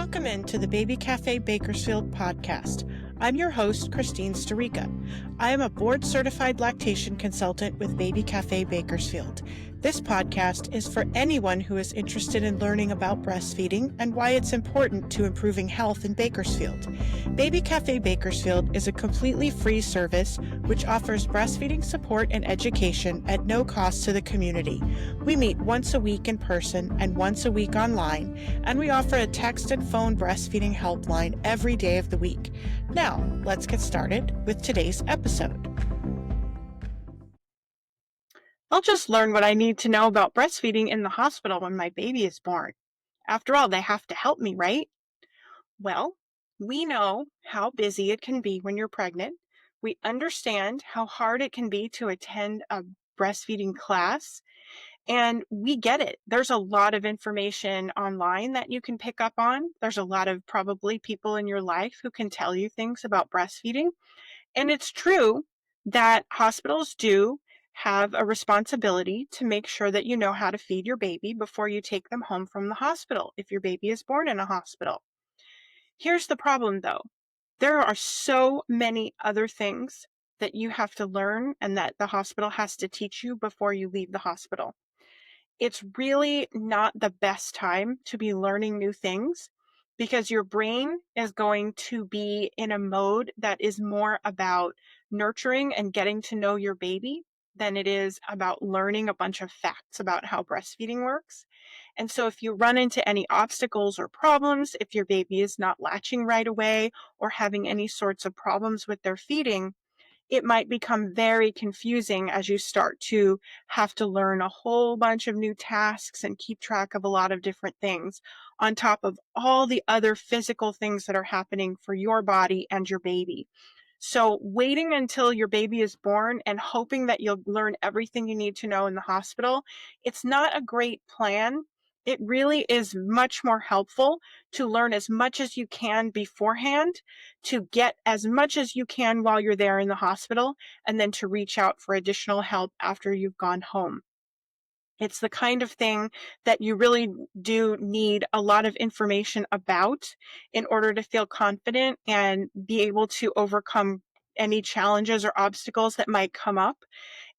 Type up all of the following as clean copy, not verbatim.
Welcome into the Baby Café Bakersfield Podcast. I'm your host, Christine Starica. I am a board-certified lactation consultant with Baby Café Bakersfield. This podcast is for anyone who is interested in learning about breastfeeding and why it's important to improving health in Bakersfield. Baby Café Bakersfield is a completely free service which offers breastfeeding support and education at no cost to the community. We meet once a week in person and once a week online, and we offer a text and phone breastfeeding helpline every day of the week. Now, let's get started with today's episode. I'll just learn what I need to know about breastfeeding in the hospital when my baby is born. After all, they have to help me, right? Well, we know how busy it can be when you're pregnant. We understand how hard it can be to attend a breastfeeding class, and we get it. There's a lot of information online that you can pick up on. There's a lot of probably people in your life who can tell you things about breastfeeding. And it's true that hospitals do have a responsibility to make sure that you know how to feed your baby before you take them home from the hospital if your baby is born in a hospital. Here's the problem, though. There are so many other things that you have to learn and that the hospital has to teach you before you leave the hospital. It's really not the best time to be learning new things because your brain is going to be in a mode that is more about nurturing and getting to know your baby than it is about learning a bunch of facts about how breastfeeding works. And so if you run into any obstacles or problems, if your baby is not latching right away or having any sorts of problems with their feeding, it might become very confusing as you start to have to learn a whole bunch of new tasks and keep track of a lot of different things on top of all the other physical things that are happening for your body and your baby. So waiting until your baby is born and hoping that you'll learn everything you need to know in the hospital, it's not a great plan. It really is much more helpful to learn as much as you can beforehand, to get as much as you can while you're there in the hospital, and then to reach out for additional help after you've gone home. It's the kind of thing that you really do need a lot of information about in order to feel confident and be able to overcome any challenges or obstacles that might come up.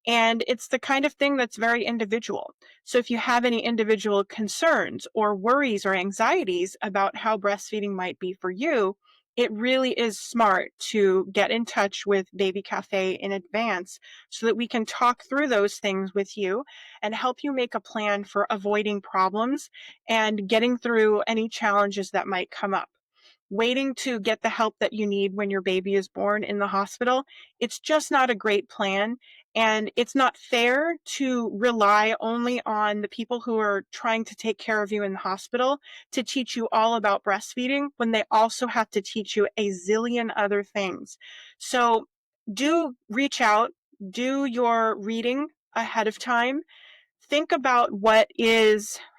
And it's the kind of thing that's very individual. So if you have any individual concerns or worries or anxieties about how breastfeeding might be for you, it really is smart to get in touch with Baby Café in advance so that we can talk through those things with you and help you make a plan for avoiding problems and getting through any challenges that might come up. Waiting to get the help that you need when your baby is born in the hospital, it's just not a great plan. And it's not fair to rely only on the people who are trying to take care of you in the hospital to teach you all about breastfeeding when they also have to teach you a zillion other things. So do reach out, do your reading ahead of time. Think about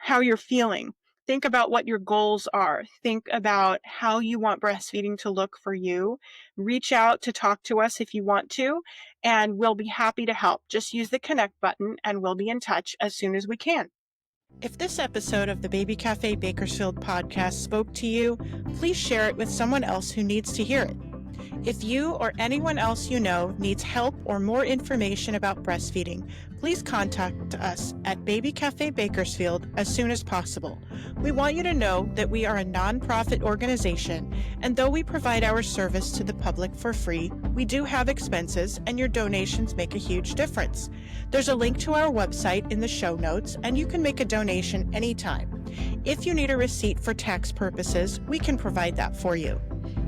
how you're feeling. Think about what your goals are. Think about how you want breastfeeding to look for you. Reach out to talk to us if you want to, and we'll be happy to help. Just use the connect button and we'll be in touch as soon as we can. If this episode of the Baby Café Bakersfield podcast spoke to you, please share it with someone else who needs to hear it. If you or anyone else you know needs help or more information about breastfeeding, please contact us at Baby Café Bakersfield as soon as possible. We want you to know that we are a nonprofit organization, and though we provide our service to the public for free, we do have expenses, and your donations make a huge difference. There's a link to our website in the show notes, and you can make a donation anytime. If you need a receipt for tax purposes, we can provide that for you.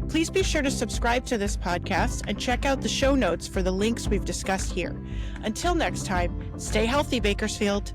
Please be sure to subscribe to this podcast and check out the show notes for the links we've discussed here. Until next time, stay healthy, Bakersfield.